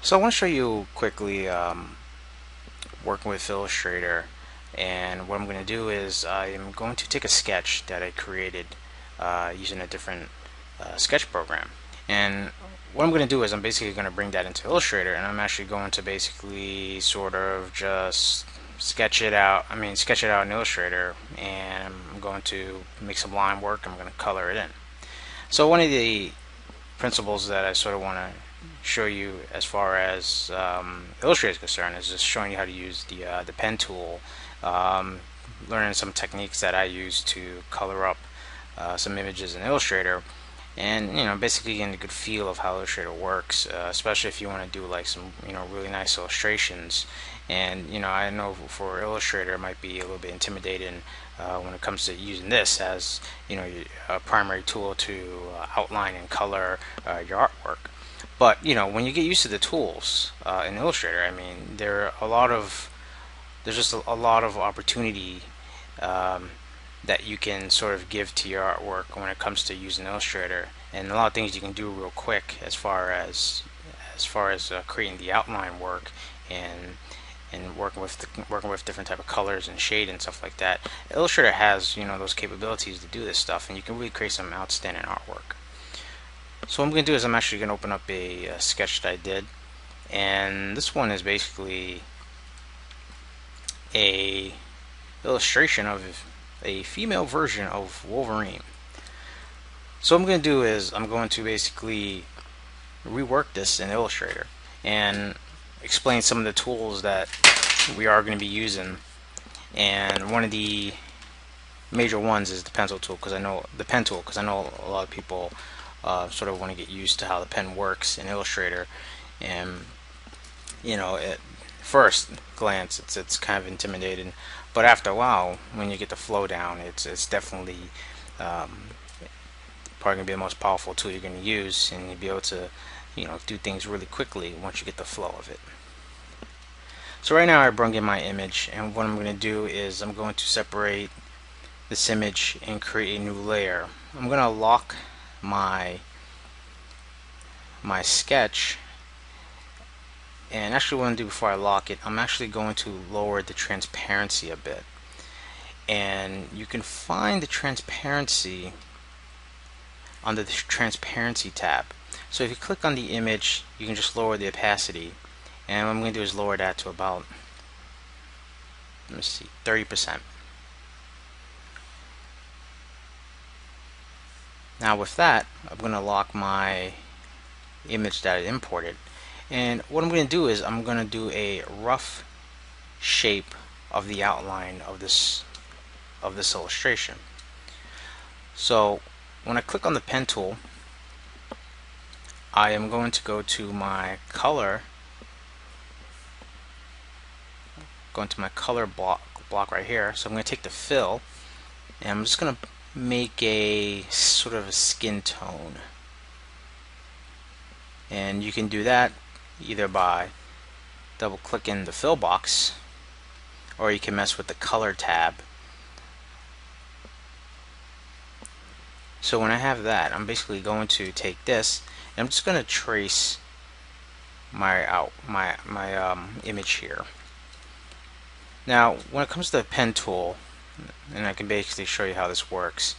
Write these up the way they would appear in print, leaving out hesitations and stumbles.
So I want to show you quickly working with Illustrator, and what I'm going to do is I am going to take a sketch that I created using a different sketch program, and what I'm going to do is I'm basically going to bring that into Illustrator, and I'm actually going to basically sort of just sketch it out. Sketch it out in Illustrator, and I'm going to make some line work. I'm going to color it in. So one of the principles that I sort of want to show you as far as Illustrator is concerned is just showing you how to use the pen tool, um, learning some techniques that I use to color up some images in Illustrator, and basically getting a good feel of how Illustrator works, especially if you want to do like some really nice illustrations. And I know for Illustrator it might be a little bit intimidating when it comes to using this as a primary tool to outline and color your artwork. But when you get used to the tools in Illustrator, there's just a lot of opportunity um, that you can sort of give to your artwork when it comes to using Illustrator, and a lot of things you can do real quick as far as creating the outline work and working with different type of colors and shade and stuff like that. Illustrator has those capabilities to do this stuff, and you can really create some outstanding artwork. So what I'm going to do is I'm actually going to open up a sketch that I did, and this one is basically a illustration of a female version of Wolverine. So what I'm going to do is I'm going to basically rework this in Illustrator and explain some of the tools that we are going to be using. And one of the major ones is the pencil tool, because I know the pen tool, because I know a lot of people sort of want to get used to how the pen works in Illustrator. And at first glance it's kind of intimidating, but after a while, when you get the flow down, it's definitely um, probably gonna be the most powerful tool you're gonna use, and you'll be able to do things really quickly once you get the flow of it. So right now I brought in my image, and what I'm going to do is I'm going to separate this image and create a new layer. I'm going to lock my sketch, and actually what I'm going to do before I lock it, I'm actually going to lower the transparency a bit. And you can find the transparency under the transparency tab. So if you click on the image, you can just lower the opacity, and what I'm going to do is lower that to about, let me see, 30%. Now with that, I'm going to lock my image that I imported, and what I'm going to do is I'm going to do a rough shape of the outline of this illustration. So when I click on the pen tool, I am going to go to my color, block right here. So I'm going to take the fill, and I'm just going to make a sort of a skin tone. And you can do that either by double clicking the fill box, or you can mess with the color tab. So when I have that, I'm basically going to take this and I'm just going to trace my image here. Now when it comes to the pen tool, and I can basically show you how this works.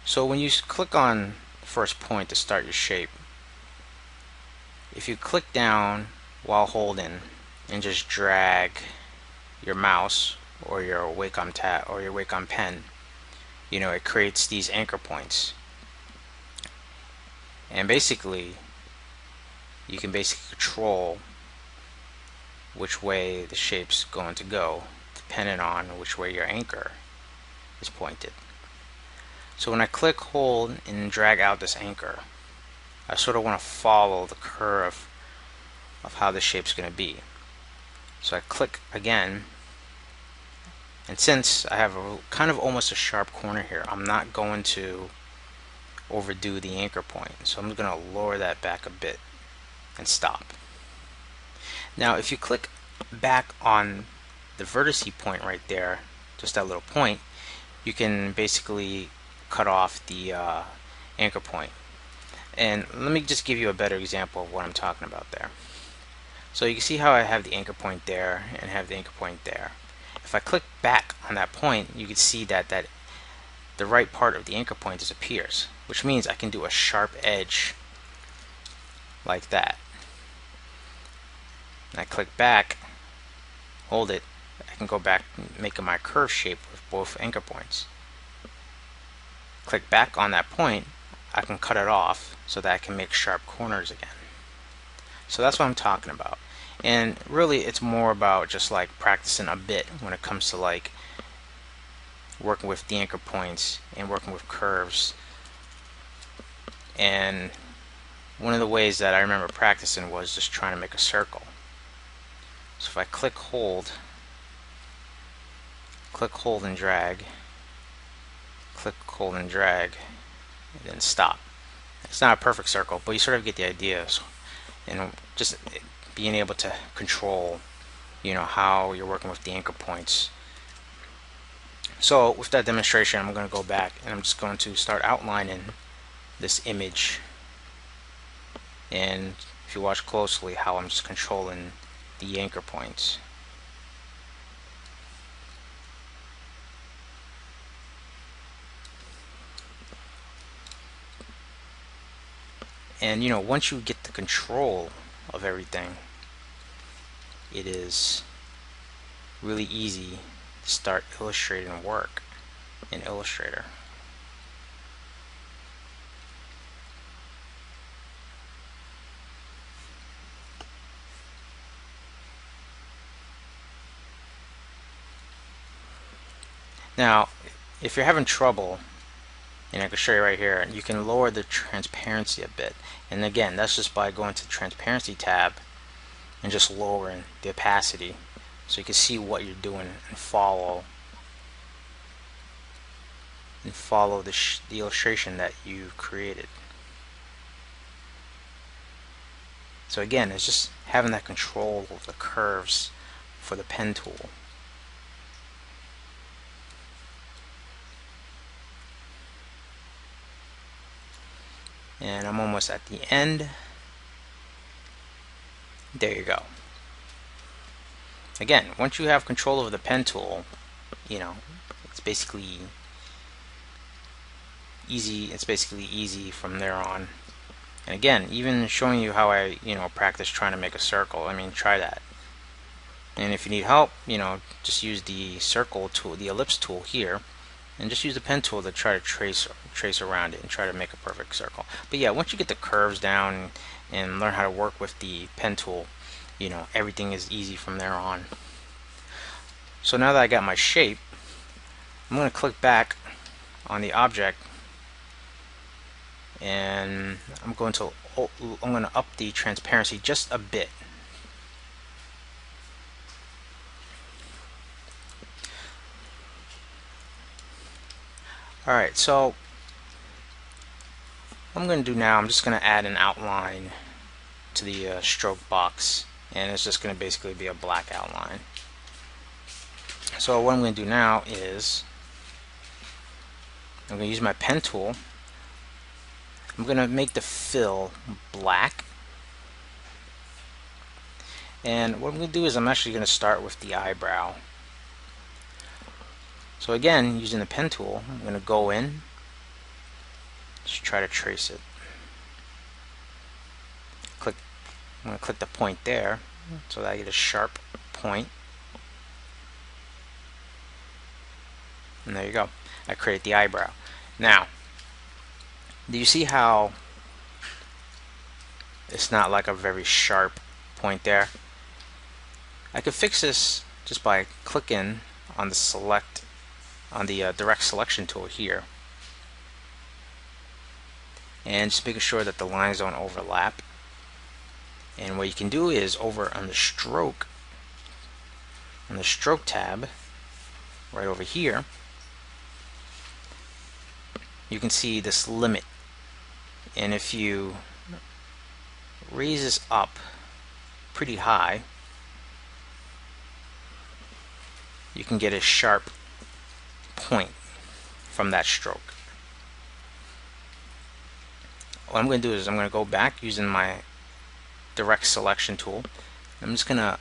So when you click on the first point to start your shape, if you click down while holding and just drag your mouse or your Wacom tab or your Wacom pen, it creates these anchor points, and basically you can control which way the shape's going to go depending on which way your anchor is pointed. So when I click, hold, and drag out this anchor, I sort of want to follow the curve of how the shape's going to be. So I click again, and since I have a kind of almost a sharp corner here, I'm not going to overdo the anchor point. So I'm going to lower that back a bit and stop. Now if you click back on the vertice point right there, just that little point, you can basically cut off the anchor point. And let me just give you a better example of what I'm talking about there. So you can see how I have the anchor point there and have the anchor point there. If I click back on that point, you can see that the right part of the anchor point disappears, which means I can do a sharp edge like that. And I click back, hold it, I can go back and make my curve shape with both anchor points. Click back on that point, I can cut it off so that I can make sharp corners again. So that's what I'm talking about. And really it's more about just like practicing a bit when it comes to like working with the anchor points and working with curves. And one of the ways that I remember practicing was just trying to make a circle. So if I click hold and drag, click hold and drag, and then stop. It's not a perfect circle, but you sort of get the idea. And just being able to control, how you're working with the anchor points. So with that demonstration, I'm going to go back and I'm just going to start outlining this image. And if you watch closely how I'm just controlling the anchor points. And once you get the control of everything, it is really easy to start illustrating work in Illustrator. Now, if you're having trouble, and I can show you right here, you can lower the transparency a bit. And again, that's just by going to the transparency tab and just lowering the opacity so you can see what you're doing and follow the illustration that you created. So again, it's just having that control of the curves for the pen tool. And I'm almost at the end. There you go. Again, once you have control over the pen tool, it's basically easy. It's basically easy from there on. And again, even showing you how I, practice trying to make a circle. I mean, try that. And if you need help, just use the circle tool, the ellipse tool here, and just use the pen tool to try to trace around it and try to make a perfect circle. But yeah, once you get the curves down and learn how to work with the pen tool, everything is easy from there on. So now that I got my shape, I'm going to click back on the object, and I'm going to up the transparency just a bit. Alright, so what I'm going to do now, I'm just going to add an outline to the stroke box, and it's just going to basically be a black outline. So what I'm going to do now is I'm going to use my pen tool. I'm going to make the fill black, and what I'm going to do is I'm actually going to start with the eyebrow. So again, using the pen tool, I'm going to go in, just try to trace it. I'm going to click the point there so that I get a sharp point. And there you go. I create the eyebrow. Now, do you see how it's not like a very sharp point there? I could fix this just by clicking on the direct selection tool here, and just making sure that the lines don't overlap. And what you can do is over on the stroke tab right over here, you can see this limit, and if you raise this up pretty high, you can get a sharp point from that stroke. what I'm going to do is I'm going to go back using my direct selection tool. I'm just going to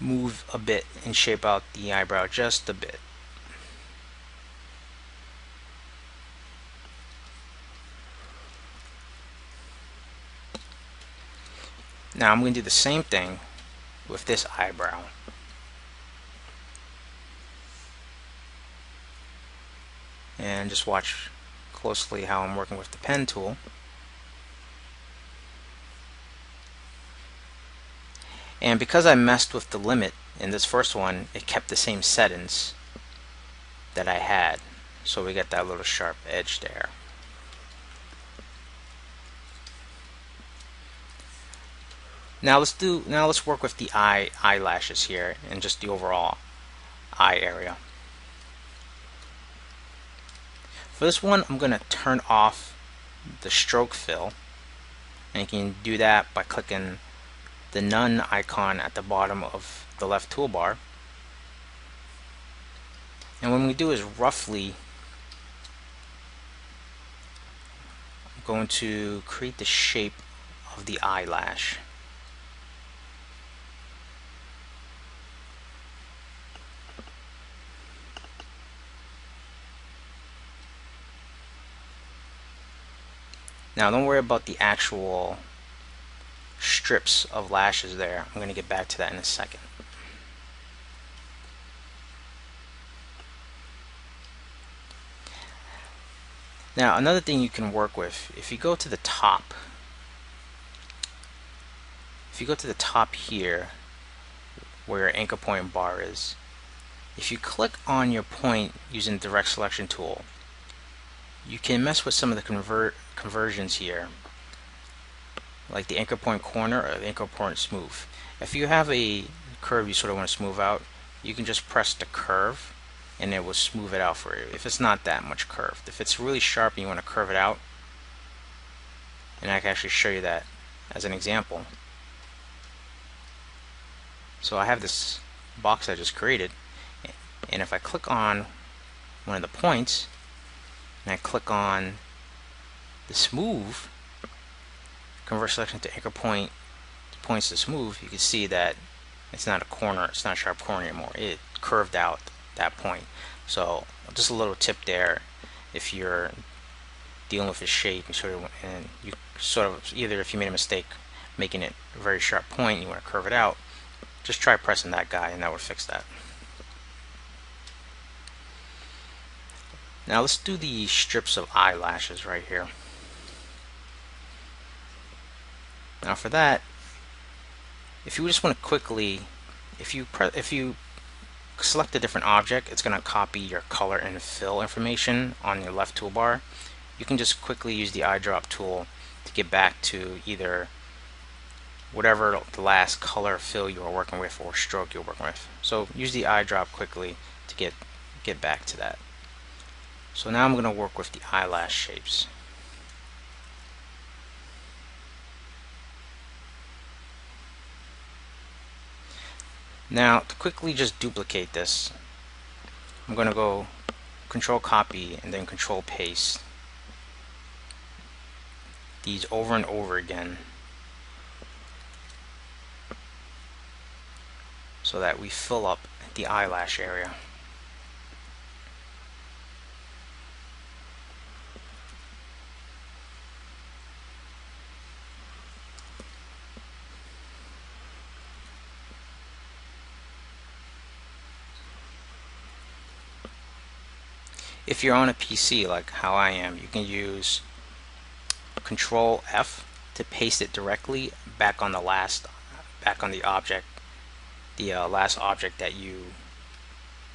move a bit and shape out the eyebrow just a bit. Now I'm going to do the same thing with this eyebrow. And just watch closely how I'm working with the pen tool. And because I messed with the limit in this first one, it kept the same settings that I had. So we get that little sharp edge there. Now let's work with the eyelashes here and just the overall eye area. For this one, I'm going to turn off the stroke fill, and you can do that by clicking the none icon at the bottom of the left toolbar. And what we do is roughly, I'm going to create the shape of the eyelash. Now don't worry about the actual strips of lashes there. I'm going to get back to that in a second. Now another thing you can work with, if you go to the top here where your anchor point bar is, if you click on your point using the direct selection tool, you can mess with some of the conversions here, like the anchor point corner or the anchor point smooth. If you have a curve you sort of want to smooth out, you can just press the curve and it will smooth it out for you if it's not that much curved. If it's really sharp and you want to curve it out, and I can actually show you that as an example. So I have this box I just created, and if I click on one of the points and I click on the smooth, convert selection to anchor point points to smooth, you can see that it's not a corner, it's not a sharp corner anymore. It curved out that point. So just a little tip there, if you're dealing with a shape and you sort of either if you made a mistake making it a very sharp point and you want to curve it out, just try pressing that guy and that would fix that. Now let's do the strips of eyelashes right here. Now for that, if you just want to quickly, if you select a different object, it's going to copy your color and fill information on your left toolbar. You can just quickly use the eyedrop tool to get back to either whatever the last color fill you were working with or stroke you're working with. So use the eyedrop quickly to get back to that. So now I'm going to work with the eyelash shapes. Now to quickly just duplicate this, I'm going to go control copy and then control paste these over and over again so that we fill up the eyelash area. If you're on a PC like how I am, you can use Control F to paste it directly back on the object, the last object that you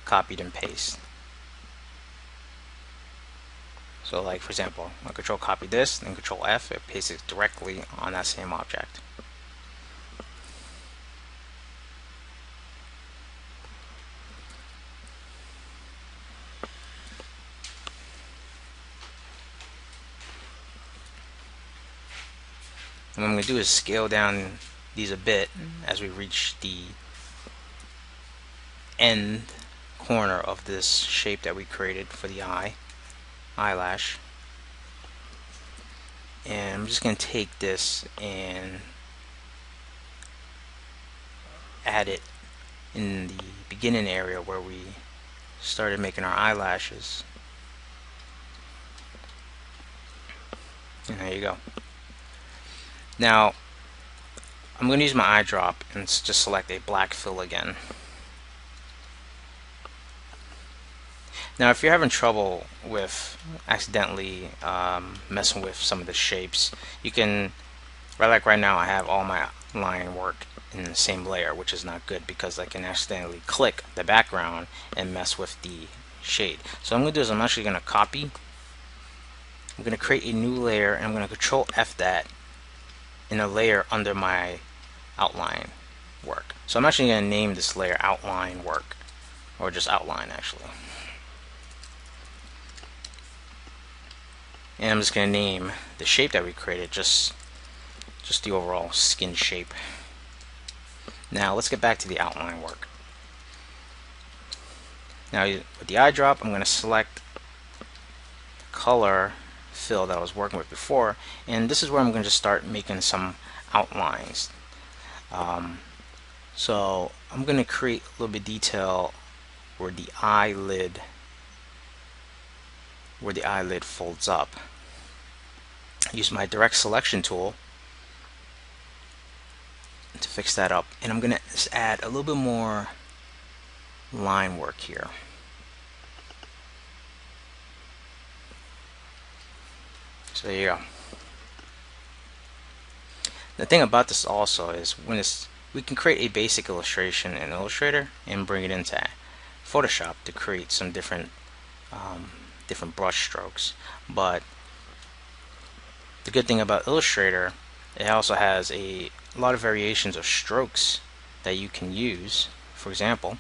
copied and pasted. So like for example, I control copy this, then control F, it pastes it directly on that same object. And what I'm going to do is scale down these a bit as we reach the end corner of this shape that we created for the eyelash. and I'm just going to take this and add it in the beginning area where we started making our eyelashes. And there you go. Now I'm going to use my eyedrop and just select a black fill again. Now if you're having trouble with accidentally messing with some of the shapes, you can, like right now I have all my line work in the same layer, which is not good because I can accidentally click the background and mess with the shade. So what I'm going to do is I'm actually going to copy, I'm going to create a new layer, and I'm going to Control F that in a layer under my outline work. So I'm actually going to name this layer outline work, or just outline actually. And I'm just going to name the shape that we created just the overall skin shape. Now let's get back to the outline work. Now with the eyedrop, I'm going to select the color fill that I was working with before, and this is where I'm going to start making some outlines. So I'm going to create a little bit of detail where the eyelid folds up. Use my direct selection tool to fix that up, and I'm going to just add a little bit more line work here. So there you go. The thing about this also is we can create a basic illustration in Illustrator and bring it into Photoshop to create some different brush strokes. But the good thing about Illustrator, it also has a lot of variations of strokes that you can use. For example,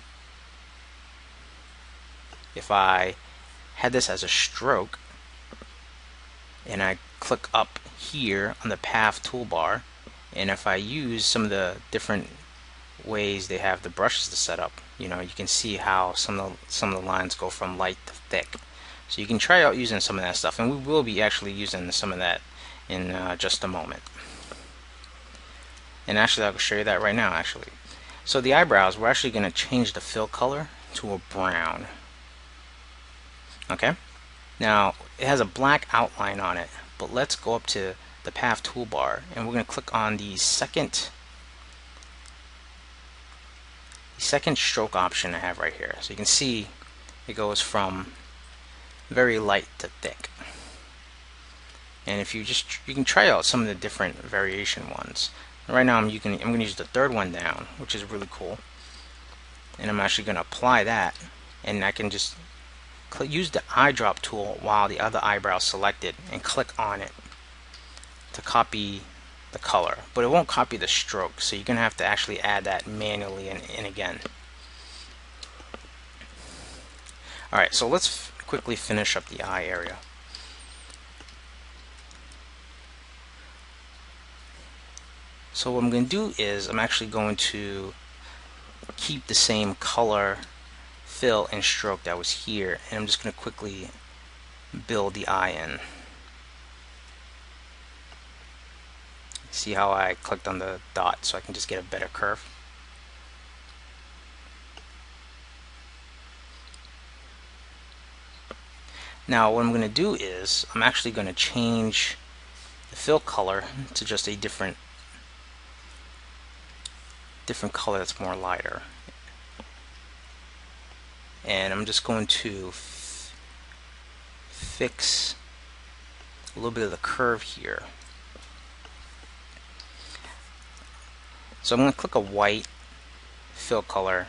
if I had this as a stroke and I click up here on the path toolbar, and if I use some of the different ways they have the brushes to set up, you can see how some of the lines go from light to thick. So you can try out using some of that stuff, and we will be actually using some of that in just a moment. And actually I'll show you that right now actually. So the eyebrows, we're actually going to change the fill color to a brown. Okay, now it has a black outline on it, but let's go up to the path toolbar and we're going to click on the second stroke option I have right here. So you can see it goes from very light to thick. And if you can try out some of the different variation ones. Right now I'm going to use the third one down, which is really cool. And I'm actually going to apply that, and I can just use the eyedrop tool while the other eyebrow is selected and click on it to copy the color, but it won't copy the stroke, so you're gonna have to actually add that manually in again. Alright, so let's quickly finish up the eye area. So what I'm going to do is I'm actually going to keep the same color, fill, and stroke that was here, and I'm just going to quickly build the eye in. See how I clicked on the dot so I can just get a better curve. Now what I'm going to do is I'm actually going to change the fill color to just a different color that's more lighter, and I'm just going to fix a little bit of the curve here. So I'm going to click a white fill color,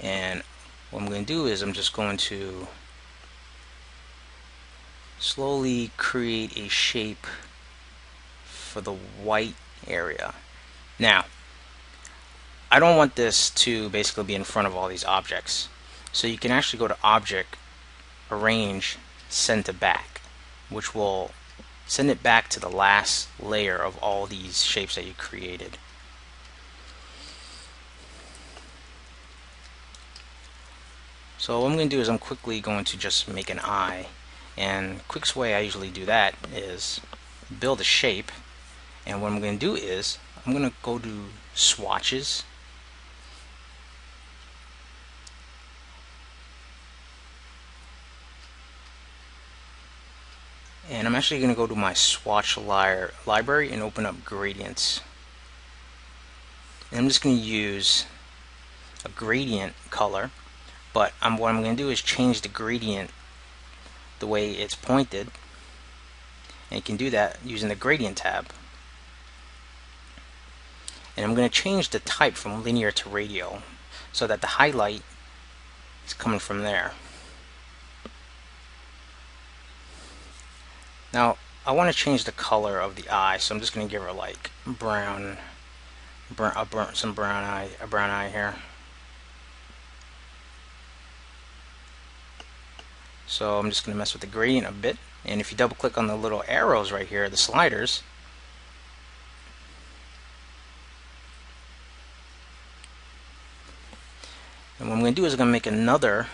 and what I'm going to do is I'm just going to slowly create a shape for the white area. Now I don't want this to basically be in front of all these objects, so you can actually go to Object, Arrange, Send to Back, which will send it back to the last layer of all these shapes that you created. So what I'm going to do is I'm quickly going to just make an eye, and quickest way I usually do that is build a shape, and what I'm going to do is I'm going to go to swatches, and I'm actually going to go to my swatch library and open up gradients. And I'm just going to use a gradient color, but what I'm going to do is change the gradient the way it's pointed, and you can do that using the gradient tab. And I'm going to change the type from linear to radial so that the highlight is coming from there. Now I want to change the color of the eye, so I'm just going to give her like some brown eye here. So I'm just going to mess with the gradient a bit, and if you double click on the little arrows right here, the sliders, and what I'm going to do is I'm going to make another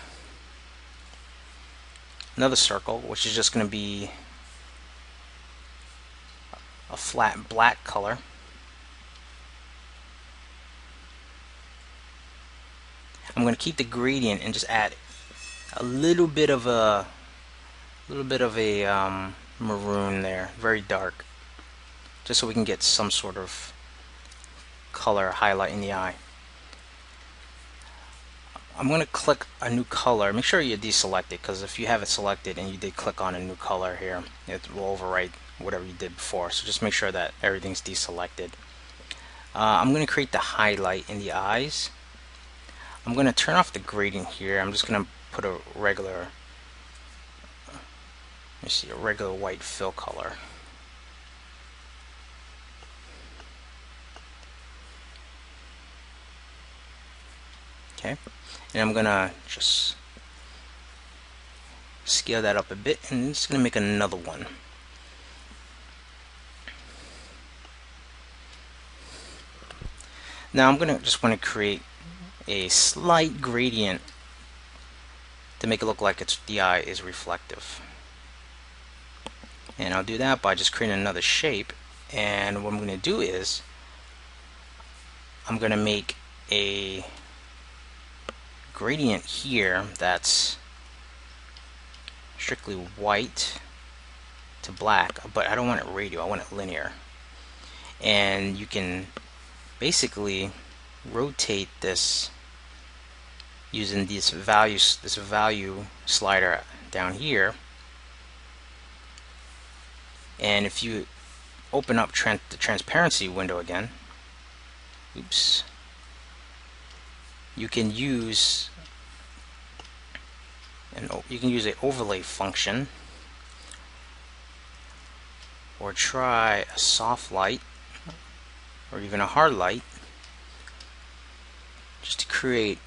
circle, which is just going to be a flat black color. I'm going to keep the gradient and just add a little bit of a maroon there, very dark, just so we can get some sort of color highlight in the eye. I'm going to click a new color. Make sure you deselect it, because if you have it selected and you did click on a new color here, it will overwrite whatever you did before. So just make sure that everything's deselected. I'm going to create the highlight in the eyes. I'm going to turn off the gradient here. I'm just going to put a regular, a regular white fill color. Okay, and I'm going to just scale that up a bit, and I'm just going to make another one. Now I'm going to just want to create a slight gradient to make it look like the eye is reflective. And I'll do that by just creating another shape, and what I'm going to do is I'm going to make a gradient here that's strictly white to black, but I don't want it radial, I want it linear. And you can basically rotate this using this value slider down here, and if you open up the transparency window again, you can use an overlay function, or try a soft light, or even a hard light, just to create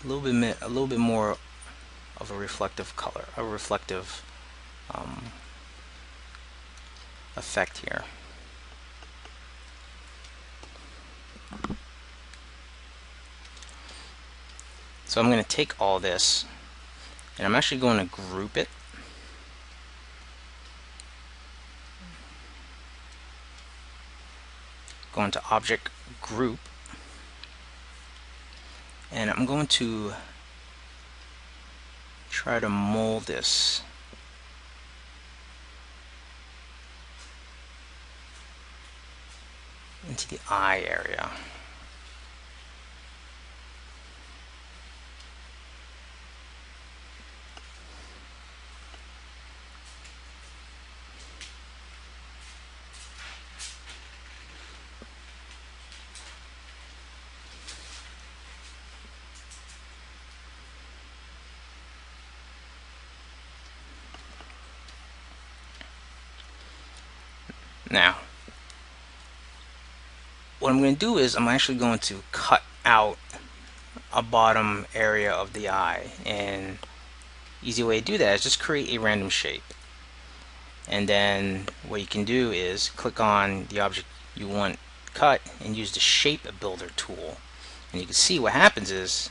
a little bit more of a reflective color, a reflective effect here. So I'm going to take all this, and I'm actually going to group it. Go into Object, Group, and I'm going to try to mold this into the eye area. Now, what I'm going to do is I'm actually going to cut out a bottom area of the eye, and easy way to do that is just create a random shape, and then what you can do is click on the object you want cut and use the shape builder tool, and you can see what happens is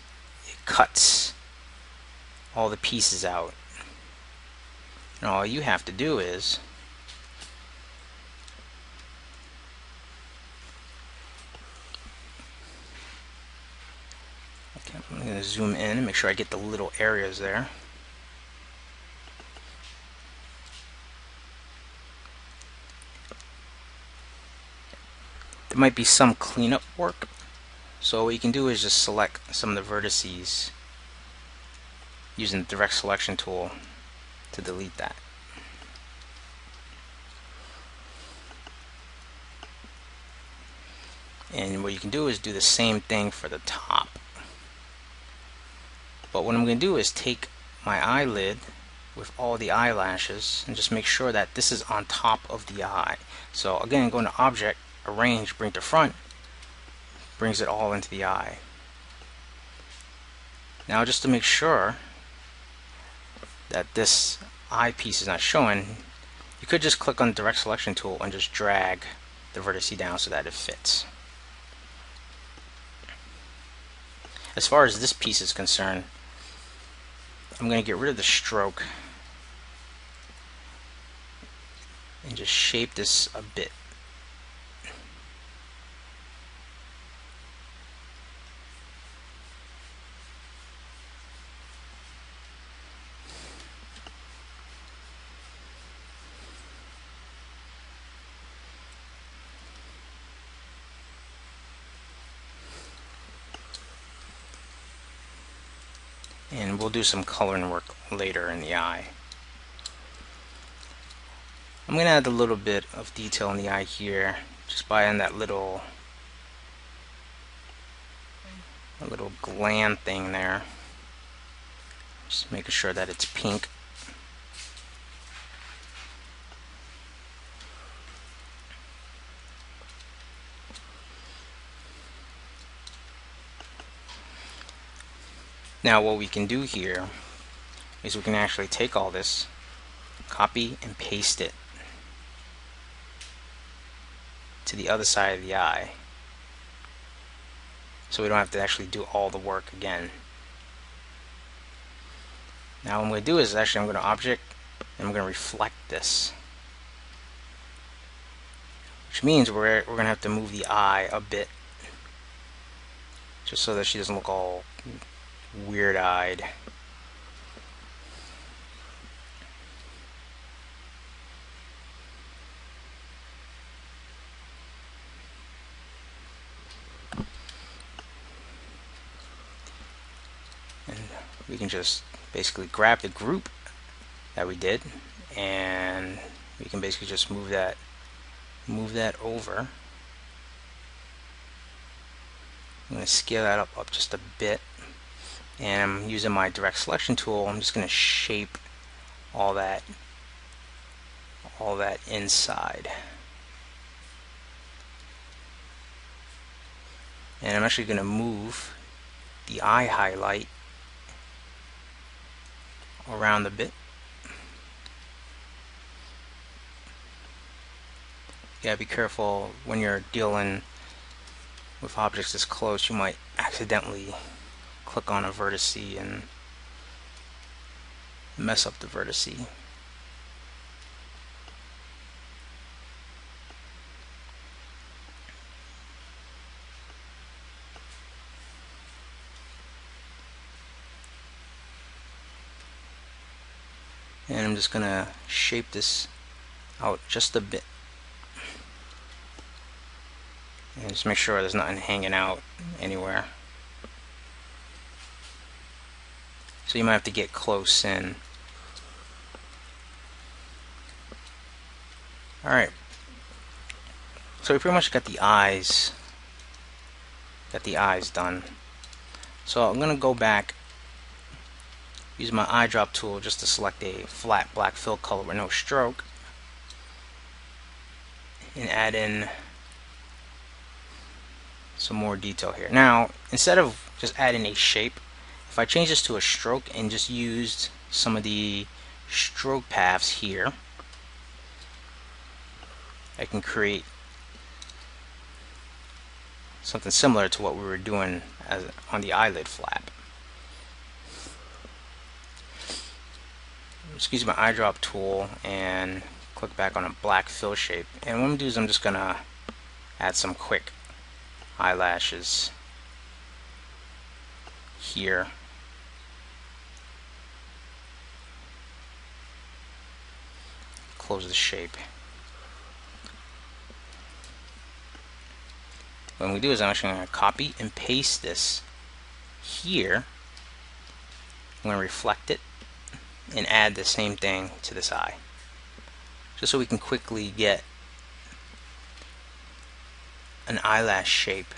it cuts all the pieces out, and all you have to do is going to zoom in and make sure I get the little areas there. There might be some cleanup work, so what you can do is just select some of the vertices using the direct selection tool to delete that. And what you can do is do the same thing for the top. But what I'm going to do is take my eyelid with all the eyelashes and just make sure that this is on top of the eye. So again, going to Object, Arrange, Bring to Front, brings it all into the eye. Now just to make sure that this eye piece is not showing, you could just click on the Direct Selection tool and just drag the vertex down so that it fits. As far as this piece is concerned, I'm going to get rid of the stroke and just shape this a bit. And we'll do some coloring work later in the eye. I'm going to add a little bit of detail in the eye here, just by adding that little gland thing there. Just making sure that it's pink. Now what we can do here is we can actually take all this, copy and paste it to the other side of the eye, so we don't have to actually do all the work again. Now what I'm going to do is actually I'm going to Object and I'm going to reflect this, which means we're going to have to move the eye a bit just so that she doesn't look all weird-eyed. And we can just basically grab the group that we did, and we can basically just move that over. I'm going to scale that up just a bit, and I'm using my direct selection tool. I'm just going to shape all that inside, and I'm actually going to move the eye highlight around a bit. Yeah, be careful when you're dealing with objects this close. You might accidentally click on a vertex and mess up the vertex. And I'm just gonna shape this out just a bit, and just make sure there's nothing hanging out anywhere. So you might have to get close in. Alright, so we pretty much got the eyes done. So I'm gonna go back, use my eyedrop tool just to select a flat black fill color with no stroke, and add in some more detail here. Now, instead of just adding a shape, if I change this to a stroke and just used some of the stroke paths here, I can create something similar to what we were doing on the eyelid flap. Just use my eyedrop tool and click back on a black fill shape, and what I'm going to do is I'm just going to add some quick eyelashes here. Close the shape. What I'm going to do is I'm actually going to copy and paste this here. I'm going to reflect it and add the same thing to this eye, just so we can quickly get an eyelash shape.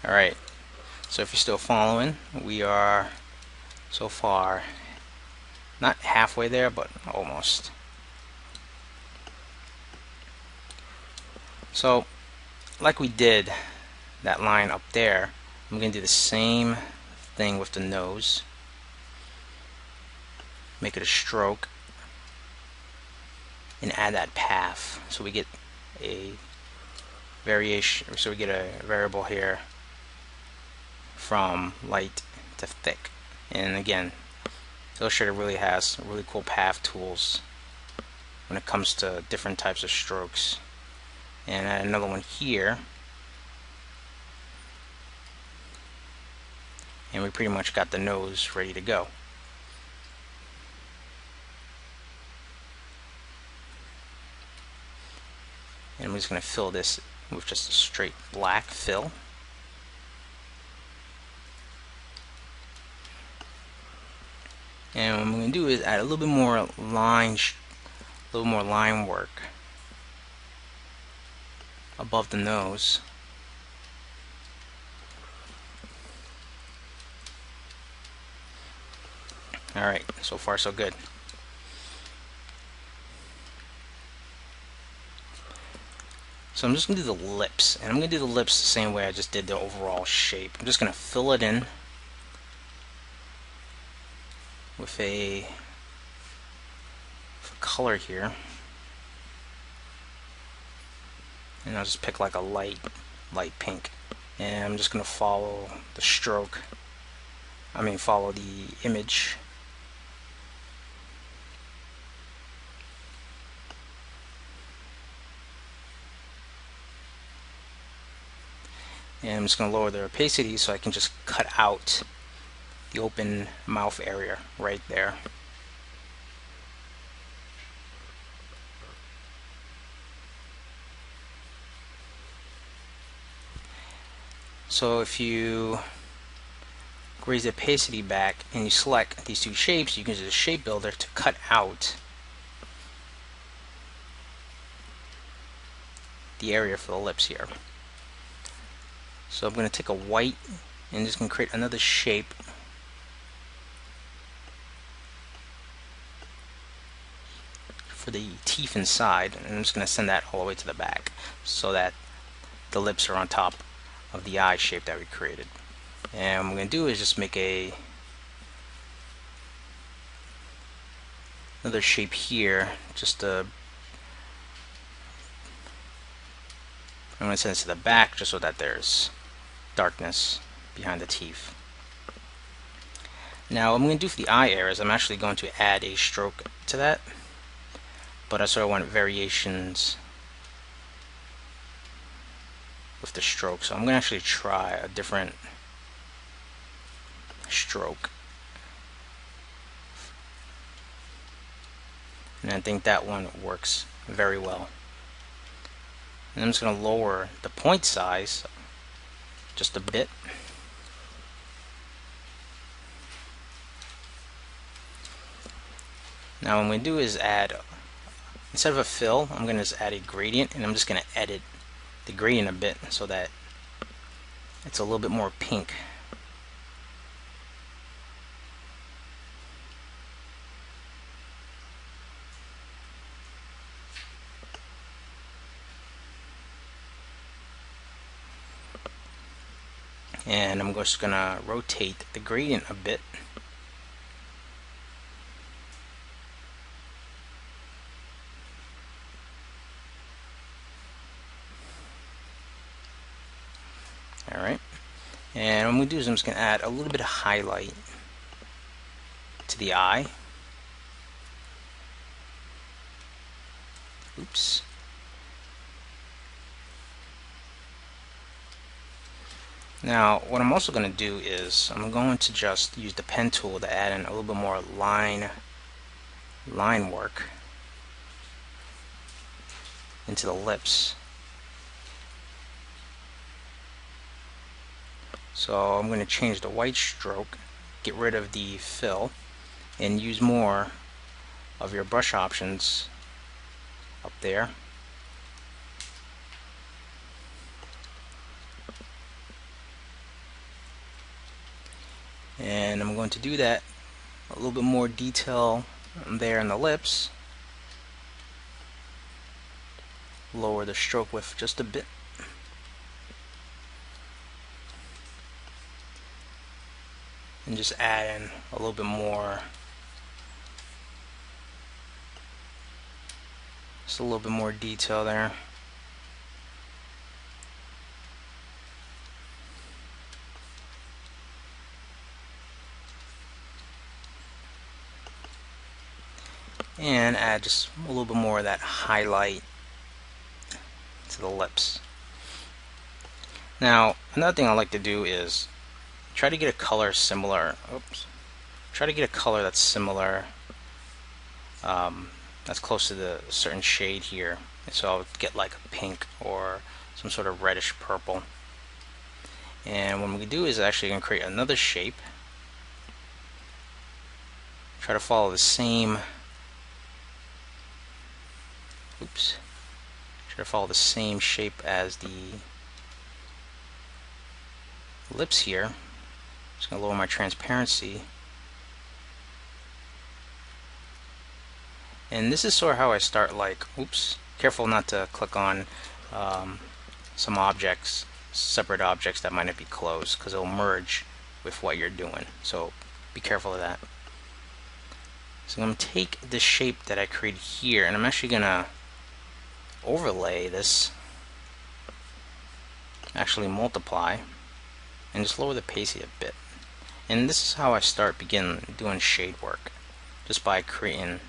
Alright, so if you're still following, we are so far not halfway there, but almost. So like we did that line up there, I'm going to do the same thing with the nose. Make it a stroke and add that path, so we get a variation, so we get a variable here from light to thick. And again, Illustrator really has really cool path tools when it comes to different types of strokes. And add another one here, and we pretty much got the nose ready to go. And I'm just going to fill this with just a straight black fill. And what I'm going to do is add a little bit more line work above the nose. Alright, so far so good. So I'm just going to do the lips, and I'm going to do the lips the same way I just did the overall shape. I'm just going to fill it in with a color here, and I'll just pick like a light pink, and I'm just going to follow the stroke, follow the image. And I'm just going to lower the opacity so I can just cut out the open mouth area right there. So if you raise the opacity back and you select these two shapes, you can use the shape builder to cut out the area for the lips here. So I'm going to take a white and just going to create another shape for the teeth inside, and I'm just going to send that all the way to the back so that the lips are on top of the eye shape that we created. And what I'm going to do is just make another shape here, I'm going to send it to the back just so that there's darkness behind the teeth. Now what I'm going to do for the eye areas, I'm actually going to add a stroke to that, but I sort of want variations with the stroke, so I'm going to actually try a different stroke, and I think that one works very well. And I'm just going to lower the point size just a bit. Now what I'm going to do is add, instead of a fill, I'm going to just add a gradient, and I'm just going to edit the gradient a bit so that it's a little bit more pink. And I'm just going to rotate the gradient a bit. Alright, and what I'm going to do is I'm just going to add a little bit of highlight to the eye. Oops. Now, what I'm also going to do is I'm going to just use the pen tool to add in a little bit more line work into the lips. So I'm going to change the white stroke, get rid of the fill, and use more of your brush options up there. And I'm going to do that a little bit more detail there in the lips. Lower the stroke width just a bit. And just add in a little bit more, just a little bit more detail there. And add just a little bit more of that highlight to the lips. Now, another thing I like to do is try to get a color similar. Try to get a color that's similar, that's close to the certain shade here. So I'll get like a pink or some sort of reddish purple. And what we do is actually going to create another shape. Try to follow the same. Oops. Try to follow the same shape as the lips here. Just going to lower my transparency. And this is sort of how I start, like, oops, careful not to click on some objects, separate objects that might not be closed, because it'll merge with what you're doing. So be careful of that. So I'm going to take this shape that I created here, and I'm actually going to overlay this, actually multiply, and just lower the opacity a bit. And this is how I begin doing shade work, just by creating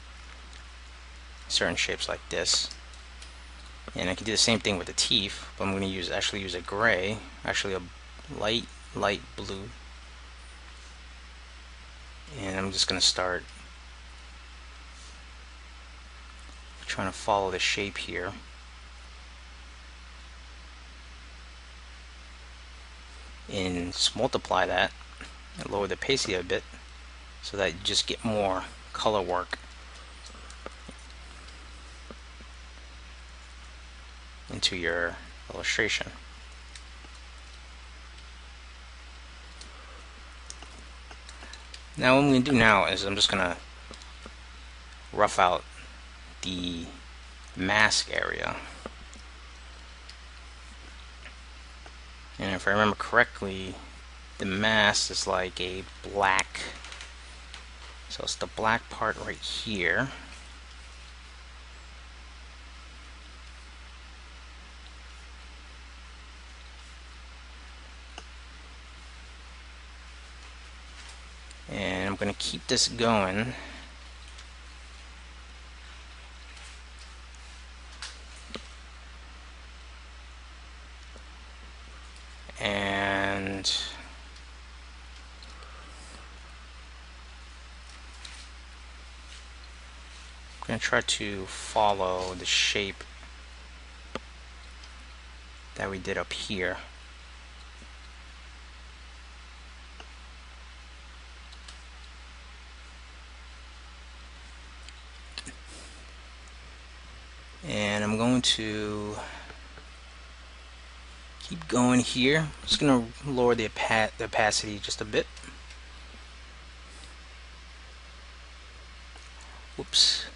certain shapes like this. And I can do the same thing with the teeth, but I'm going to actually use a gray, actually a light blue, and I'm just going to start trying to follow the shape here. And just multiply that and lower the opacity a bit so that you just get more color work into your illustration. Now what I'm going to do now is I'm just going to rough out the mask area. And if I remember correctly, the mask is like a black, so it's the black part right here. And I'm going to keep this going. And I'm going to try to follow the shape that we did up here. And I'm going to keep going here. I'm just going to lower the opacity just a bit. Whoops.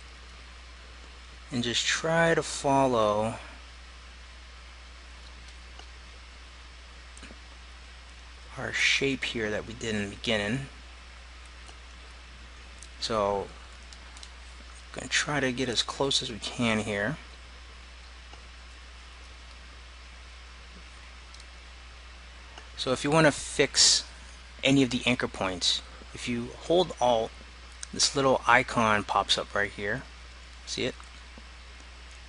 And just try to follow our shape here that we did in the beginning. So I'm going to try to get as close as we can here. So if you want to fix any of the anchor points, if you hold Alt, this little icon pops up right here. See it?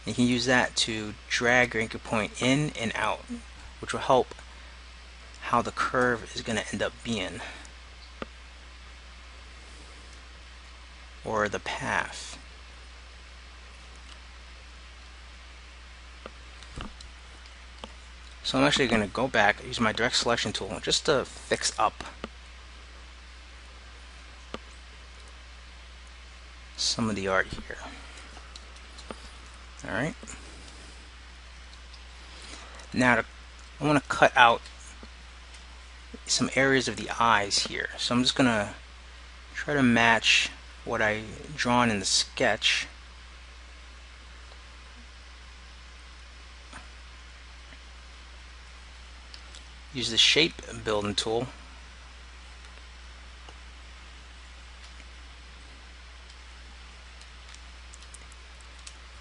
You can use that to drag your anchor point in and out, which will help how the curve is going to end up being, or the path. So I'm actually going to go back, use my direct selection tool just to fix up some of the art here. Alright. Now I want to cut out some areas of the eyes here. So I'm just going to try to match what I drawn in the sketch. Use the shape building tool.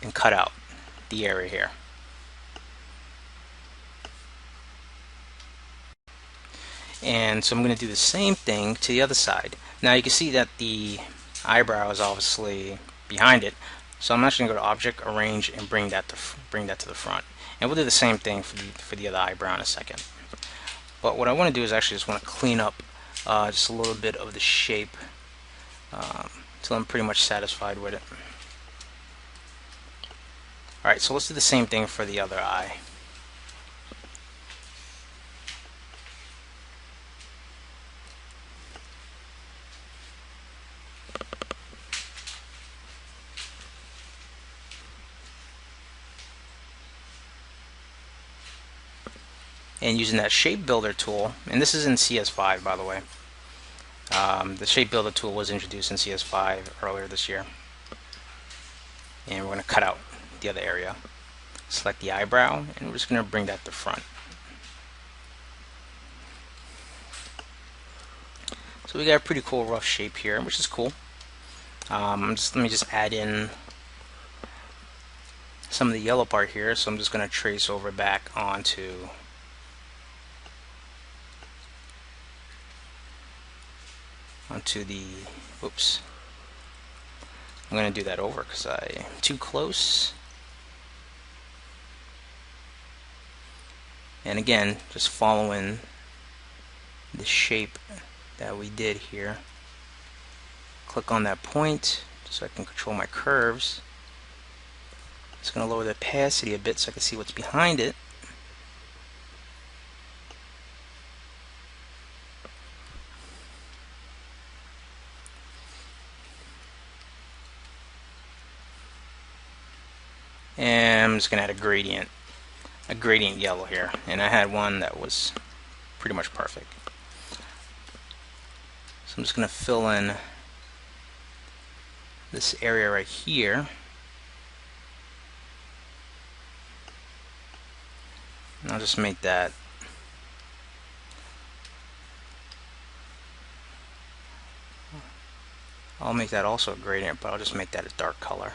And cut out the area here. And so I'm going to do the same thing to the other side. Now you can see that the eyebrow is obviously behind it. So I'm actually going to go to Object, Arrange, and bring that to the front. And we'll do the same thing for the other eyebrow in a second. But what I want to do is actually just want to clean up just a little bit of the shape until I'm pretty much satisfied with it. Alright, so let's do the same thing for the other eye. And using that shape builder tool, and this is in CS5 by the way. The shape builder tool was introduced in CS5 earlier this year. And we're going to cut out the other area. Select the eyebrow, and we're just going to bring that to front. So we got a pretty cool rough shape here, which is cool. Let me just add in some of the yellow part here. So I'm just going to trace over back onto the, oops, I'm going to do that over because I'm too close. And again, just following the shape that we did here. Click on that point so I can control my curves. It's going to lower the opacity a bit so I can see what's behind it. And I'm just going to add a gradient yellow here, and I had one that was pretty much perfect. So I'm just going to fill in this area right here, and I'll just make that also a gradient, but I'll just make that a dark color.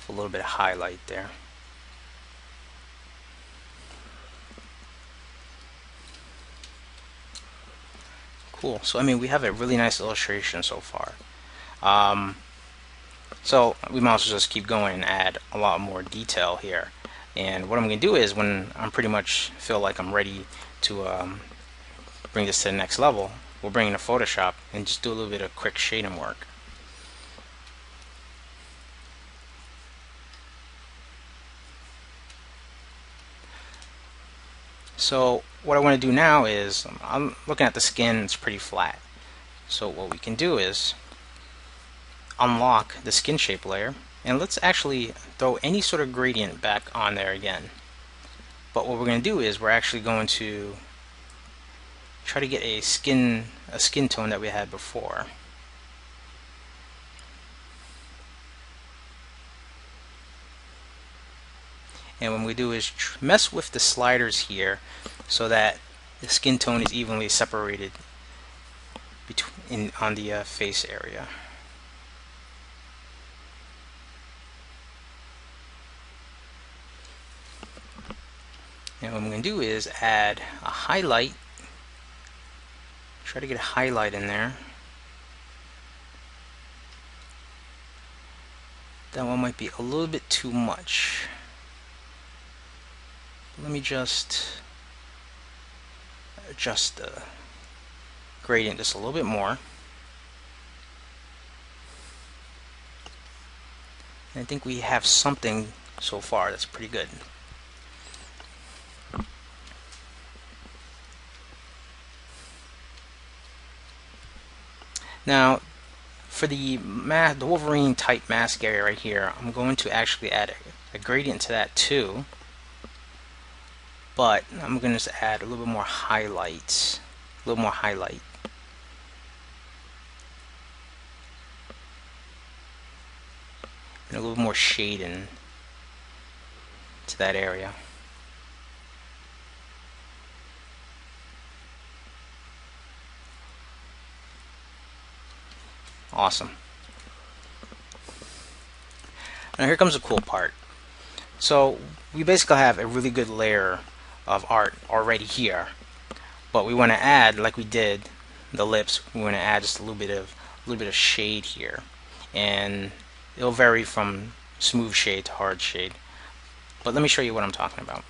A little bit of highlight there. Cool. So I mean, we have a really nice illustration so far. So we might as well just keep going and add a lot more detail here. And what I'm going to do is, when I'm pretty much feel like I'm ready to bring this to the next level, we'll bring in a Photoshop and just do a little bit of quick shading work. So what I want to do now is, I'm looking at the skin, it's pretty flat. So what we can do is unlock the skin shape layer, and let's actually throw any sort of gradient back on there again. But what we're going to do is we're actually going to try to get a skin tone that we had before. And what we do is mess with the sliders here so that the skin tone is evenly separated on the face area. And what I'm going to do is add a highlight. Try to get a highlight in there. That one might be a little bit too much. Let me just adjust the gradient just a little bit more. And I think we have something so far that's pretty good. Now, for the Wolverine type mask area right here, I'm going to actually add a gradient to that too. But I'm going to add a little bit more highlights, a little more highlight. And a little more shading to that area. Awesome. Now here comes the cool part. So we basically have a really good layer of art already here, but we want to add, like we did the lips, we want to add just a little bit of shade here, and it'll vary from smooth shade to hard shade. But let me show you what I'm talking about.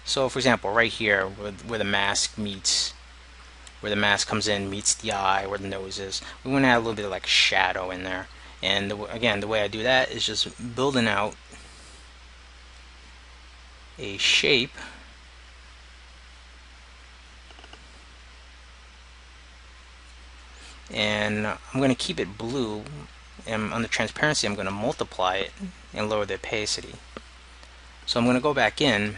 So for example, right here where the mask meets, where the mask comes in, meets the eye, where the nose is, we want to add a little bit of like shadow in there. And again, the way I do that is just building out a shape and I'm going to keep it blue, and on the transparency I'm going to multiply it and lower the opacity. So I'm going to go back in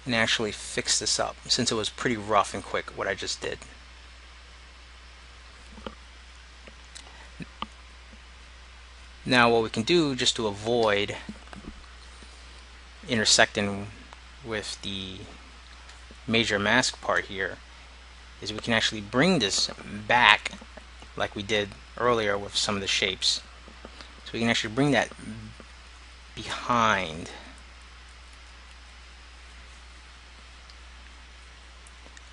and actually fix this up, since it was pretty rough and quick what I just did. Now what we can do, just to avoid intersecting with the major mask part here, is we can actually bring this back like we did earlier with some of the shapes. So we can actually bring that behind.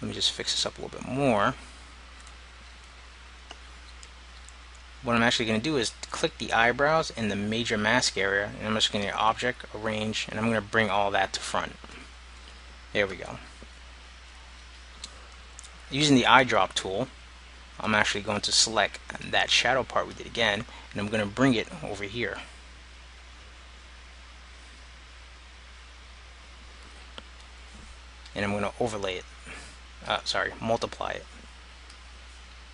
Let me just fix this up a little bit more. What I'm actually going to do is click the eyebrows in the major mask area, and I'm just going to object, arrange, and I'm going to bring all that to front. There we go. Using the eyedrop tool, I'm actually going to select that shadow part we did again, and I'm going to bring it over here. And I'm going to overlay it. Multiply it.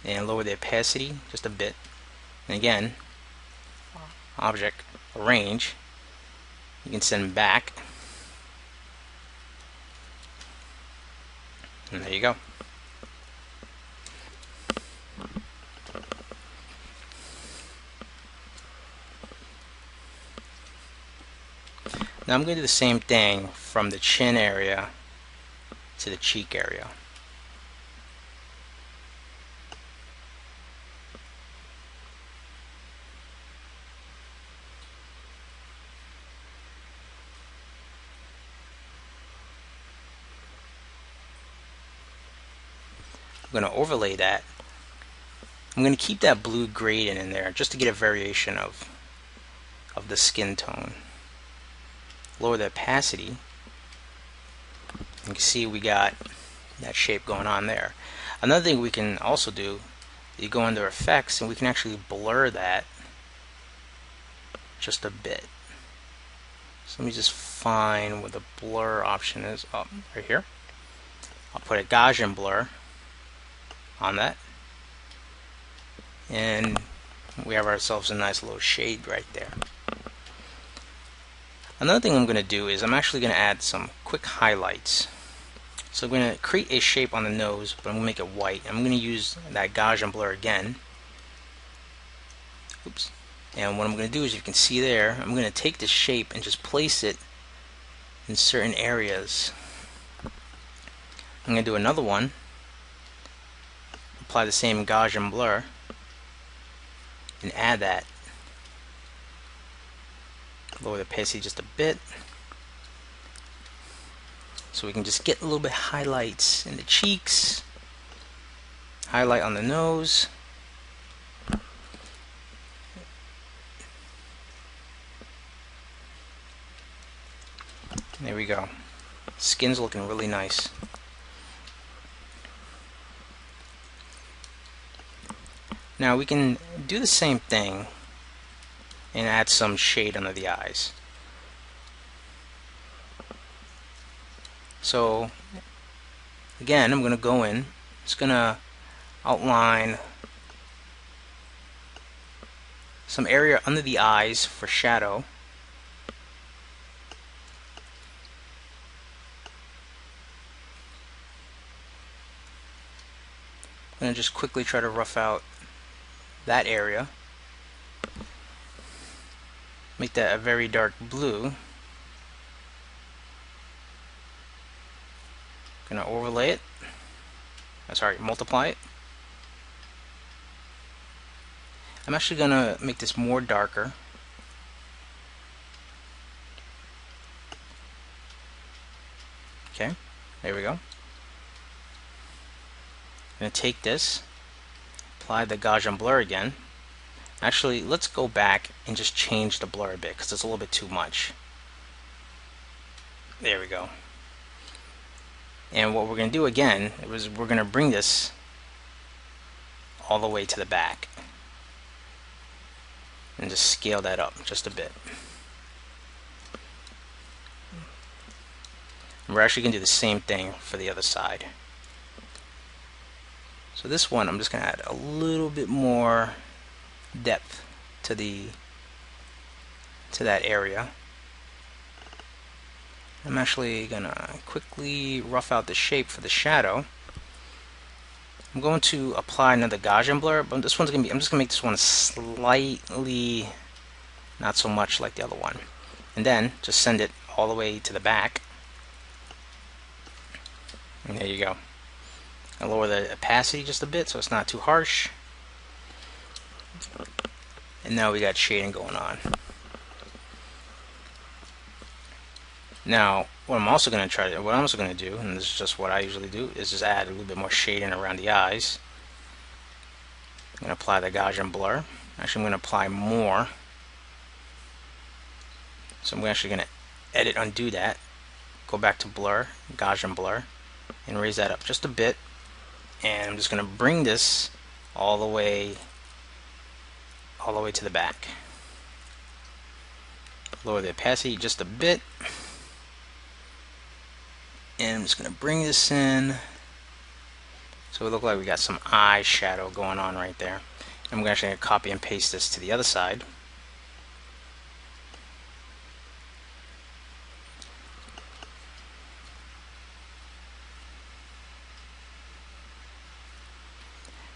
And lower the opacity just a bit. And again, object, arrange. You can send back. And there you go. Now I'm going to do the same thing from the chin area to the cheek area. I'm going to overlay that. I'm going to keep that blue gradient in there just to get a variation of the skin tone. Lower the opacity. You can see we got that shape going on there. Another thing we can also do, you go under effects and we can actually blur that just a bit. So let me just find where the blur option is. Oh, right here. I'll put a Gaussian blur on that, and we have ourselves a nice little shade right there. Another thing I'm going to do is I'm actually going to add some quick highlights. So I'm going to create a shape on the nose, but I'm going to make it white. I'm going to use that Gaussian blur again. Oops. And what I'm going to do is, you can see there, I'm going to take this shape and just place it in certain areas. I'm going to do another one. Apply the same Gaussian blur and add that. Lower the opacity just a bit, so we can just get a little bit highlights in the cheeks, highlight on the nose, There we go. Skin's looking really nice. Now we can do the same thing and add some shade under the eyes. So again, I'm going to go in, it's going to outline some area under the eyes for shadow. I'm going to just quickly try to rough out that area. Make that a very dark blue. Going to overlay it. Sorry, multiply it. I'm actually going to make this more darker. Okay, there we go. I'm going to take this, apply the Gaussian blur again. Actually, let's go back and just change the blur a bit because it's a little bit too much. There we go. And what we're going to do again is we're going to bring this all the way to the back and just scale that up just a bit. And we're actually going to do the same thing for the other side. So this one, I'm just going to add a little bit more depth to that area. I'm actually going to quickly rough out the shape for the shadow. I'm going to apply another Gaussian blur, but this one's going to be, I'm just going to make this one slightly not so much like the other one. And then just send it all the way to the back. And there you go. I'll lower the opacity just a bit so it's not too harsh. And now we got shading going on. Now, what I'm also going to do, and this is just what I usually do, is just add a little bit more shading around the eyes. I'm going to apply the Gaussian blur. Actually, I'm going to apply more. So I'm actually going to edit, undo that, go back to blur, Gaussian blur, and raise that up just a bit. And I'm just going to bring this all the way to the back. Lower the opacity just a bit. And I'm just going to bring this in so it looks like we got some eye shadow going on right there. I'm actually going to copy and paste this to the other side.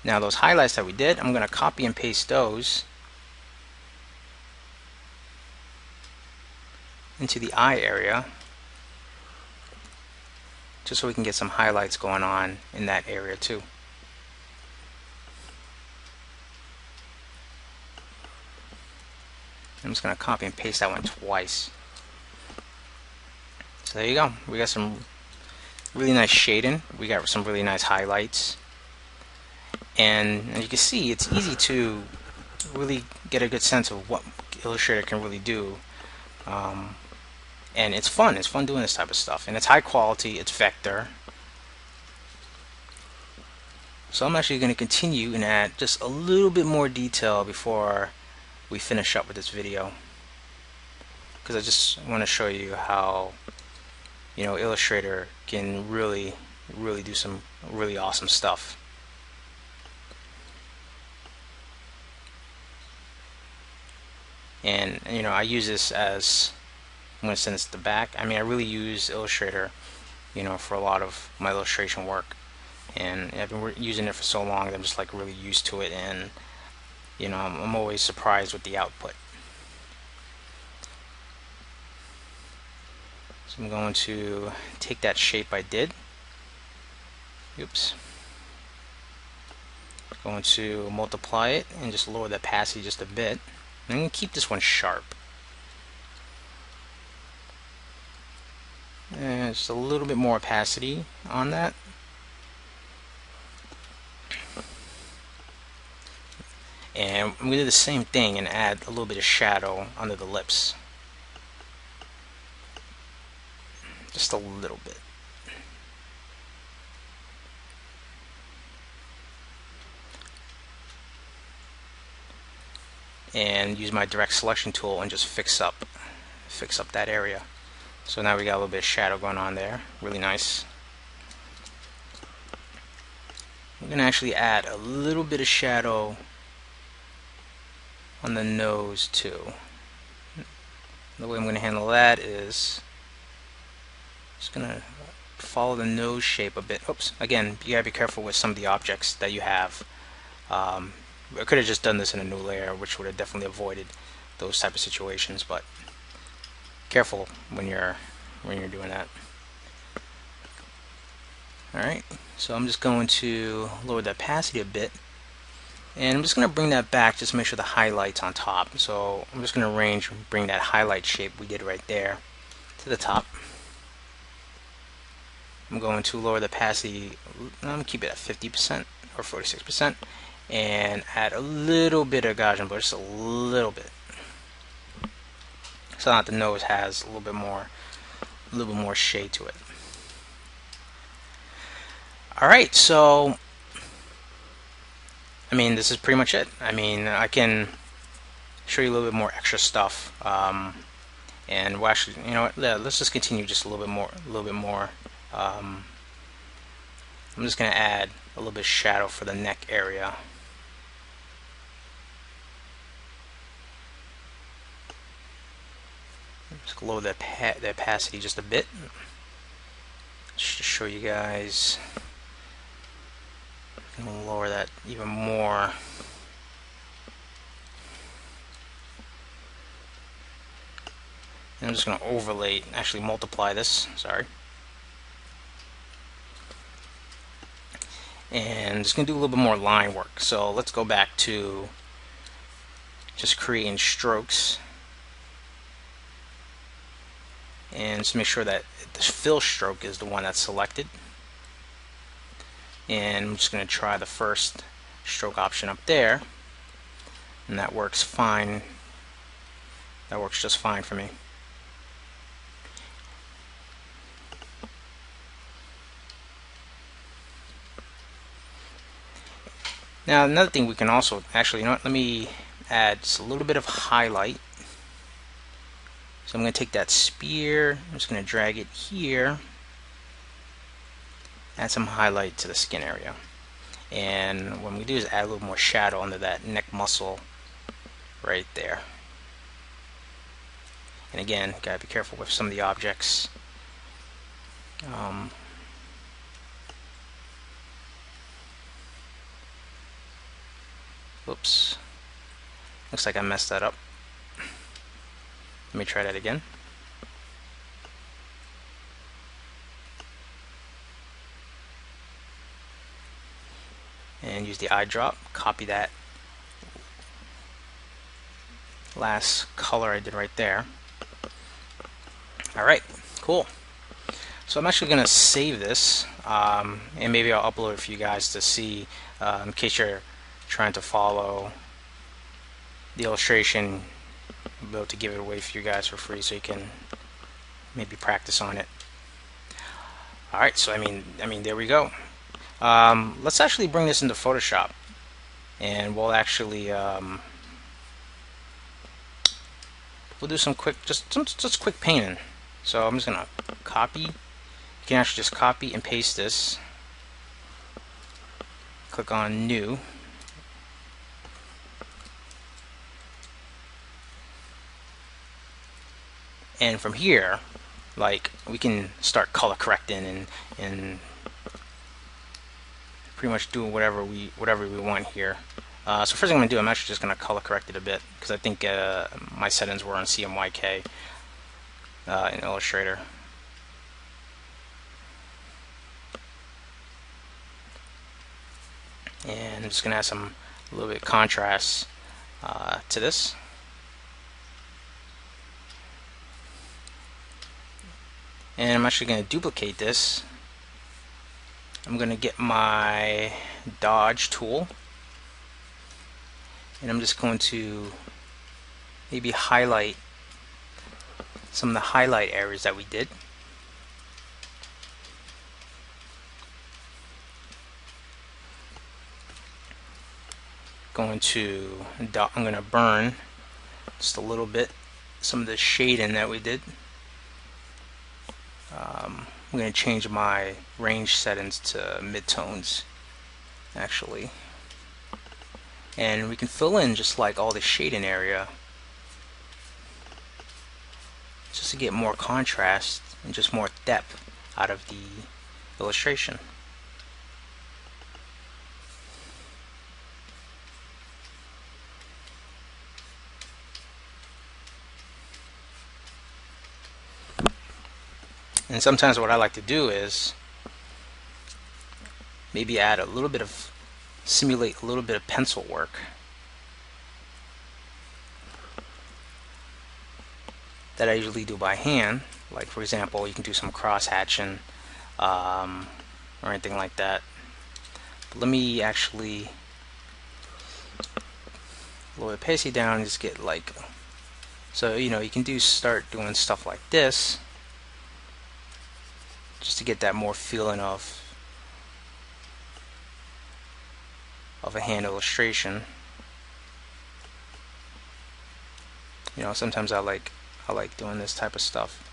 Now those highlights that we did, I'm going to copy and paste those into the eye area, just so we can get some highlights going on in that area too. I'm just going to copy and paste that one twice. So there you go. We got some really nice shading. We got some really nice highlights. And as you can see, it's easy to really get a good sense of what Illustrator can really do. And it's fun. It's fun doing this type of stuff. And it's high quality. It's vector. So I'm actually going to continue and add just a little bit more detail before we finish up with this video. Because I just want to show you how, you know, Illustrator can really do some really awesome stuff. And you know, I use this as, I'm going to send this to the back. I mean, I really use Illustrator, you know, for a lot of my illustration work, and I've been using it for so long that I'm just like really used to it, and you know, I'm always surprised with the output. So I'm going to take that shape I did. Oops. Going to multiply it and just lower the opacity just a bit. I'm going to keep this one sharp. And just a little bit more opacity on that. And I'm going to do the same thing and add a little bit of shadow under the lips. just a little bit. And use my direct selection tool and just fix up that area. So now we got a little bit of shadow going on there. Really nice. I'm going to actually add a little bit of shadow on the nose too. The way I'm going to handle that is just going to follow the nose shape a bit. Oops, again, you gotta be careful with some of the objects that you have. I could have just done this in a new layer, which would have definitely avoided those type of situations, but careful when you're doing that. Alright, so I'm just going to lower the opacity a bit, and I'm just going to bring that back just to make sure the highlight's on top. So I'm just going to bring that highlight shape we did right there to the top. I'm going to lower the opacity, I'm going to keep it at 50% or 46%, and add a little bit of Gaussian blur, just a little bit, so that the nose has a little bit more shade to it. Alright, so I mean, this is pretty much it. I mean, I can show you a little bit more extra stuff, and we'll actually, you know what, let's just continue just a little bit more. I'm just going to add a little bit of shadow for the neck area. Just lower the opacity just a bit, just to show you guys. I'm going to lower that even more. And I'm just going to overlay, actually multiply this, sorry. And just going to do a little bit more line work. So let's go back to just creating strokes, and just make sure that the fill stroke is the one that's selected. And I'm just going to try the first stroke option up there, and that works fine. That works just fine for me. Now another thing we can also, actually, you know what, let me add just a little bit of highlight. So I'm going to take that spear, I'm just going to drag it here, add some highlight to the skin area. And what we do is add a little more shadow under that neck muscle right there. And again, gotta be careful with some of the objects. Oops, looks like I messed that up. Let me try that again. And use the eyedrop, copy that last color I did right there. Alright, cool. So I'm actually going to save this, and maybe I'll upload it for you guys to see, in case you're trying to follow the illustration. I'll be able to give it away for you guys for free so you can maybe practice on it. Alright, so I mean there we go. Let's actually bring this into Photoshop, and we'll actually we'll do some quick, just quick painting. So I'm just gonna copy. You can actually just copy and paste this. Click on New. And from here, like, we can start color correcting and pretty much do whatever we want here. So first thing I'm going to do, I'm actually just going to color correct it a bit, because I think my settings were on CMYK in Illustrator. And I'm just going to add a little bit of contrast to this. And I'm actually going to duplicate this. I'm going to get my dodge tool, and I'm just going to maybe highlight some of the highlight areas that we did. I'm going to burn just a little bit some of the shading that we did. I'm going to change my range settings to mid-tones actually, and we can fill in just like all the shading area just to get more contrast and just more depth out of the illustration. And sometimes what I like to do is maybe add a little bit of, simulate a little bit of pencil work. That I usually do by hand. Like for example, you can do some cross hatching or anything like that. But let me actually lower the opacity down and just get like, so you know, you can start doing stuff like this just to get that more feeling of a hand illustration. You know, sometimes I like doing this type of stuff.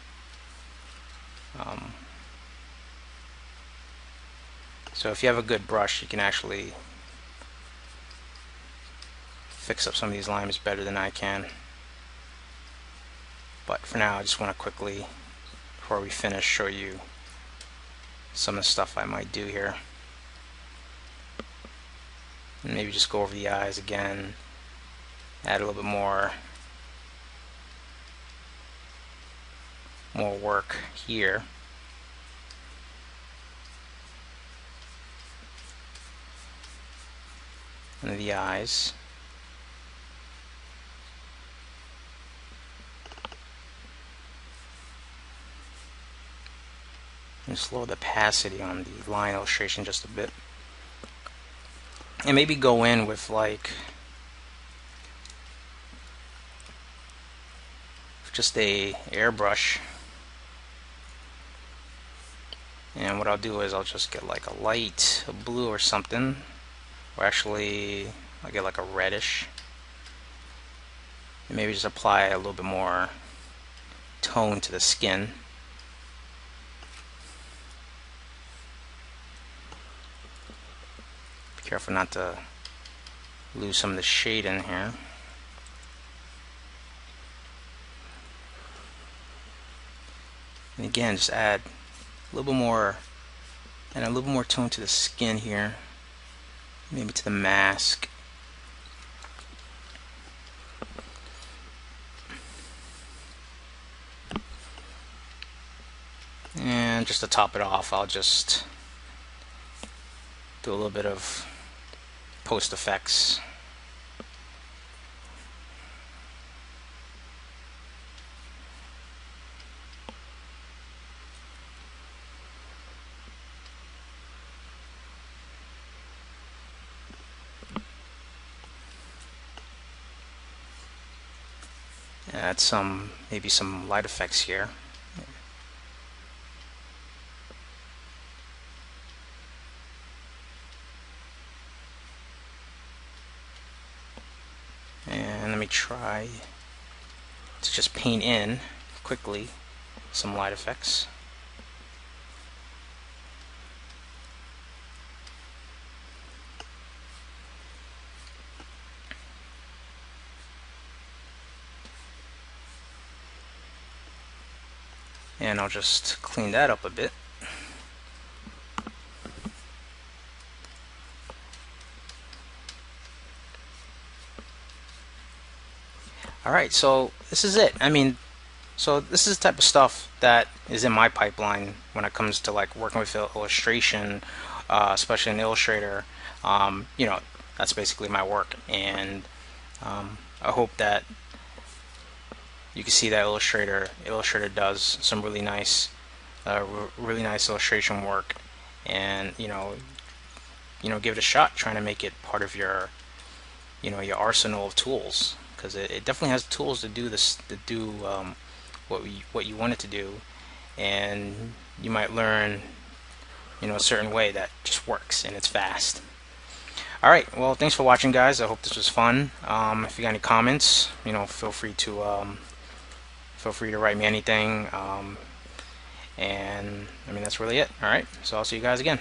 So if you have a good brush, you can actually fix up some of these lines better than I can. But for now, I just want to quickly, before we finish, show you some of the stuff I might do here. And maybe just go over the eyes again, add a little bit more work here. And the eyes. And just lower the opacity on the line illustration just a bit. And maybe go in with like just a airbrush. And what I'll do is I'll just get like a light blue or something, or actually I'll get like a reddish, and maybe just apply a little bit more tone to the skin. Be careful not to lose some of the shade in here. And again, just add a little bit more, and a little more tone to the skin here, maybe to the mask. And just to top it off, I'll just do a little bit of post effects. Add maybe some light effects here. And let me try to just paint in quickly some light effects. And I'll just clean that up a bit. Alright, so this is it. I mean, so this is the type of stuff that is in my pipeline when it comes to like working with illustration, especially in Illustrator. You know, that's basically my work, and I hope that you can see that Illustrator does some really nice illustration work, and you know, give it a shot, trying to make it part of your, your arsenal of tools, because it definitely has tools to do this, what you want it to do, and you might learn, a certain way that just works and it's fast. Alright, well, thanks for watching, guys. I hope this was fun. If you got any comments, feel free to write me anything. And I mean, that's really it. Alright, so I'll see you guys again.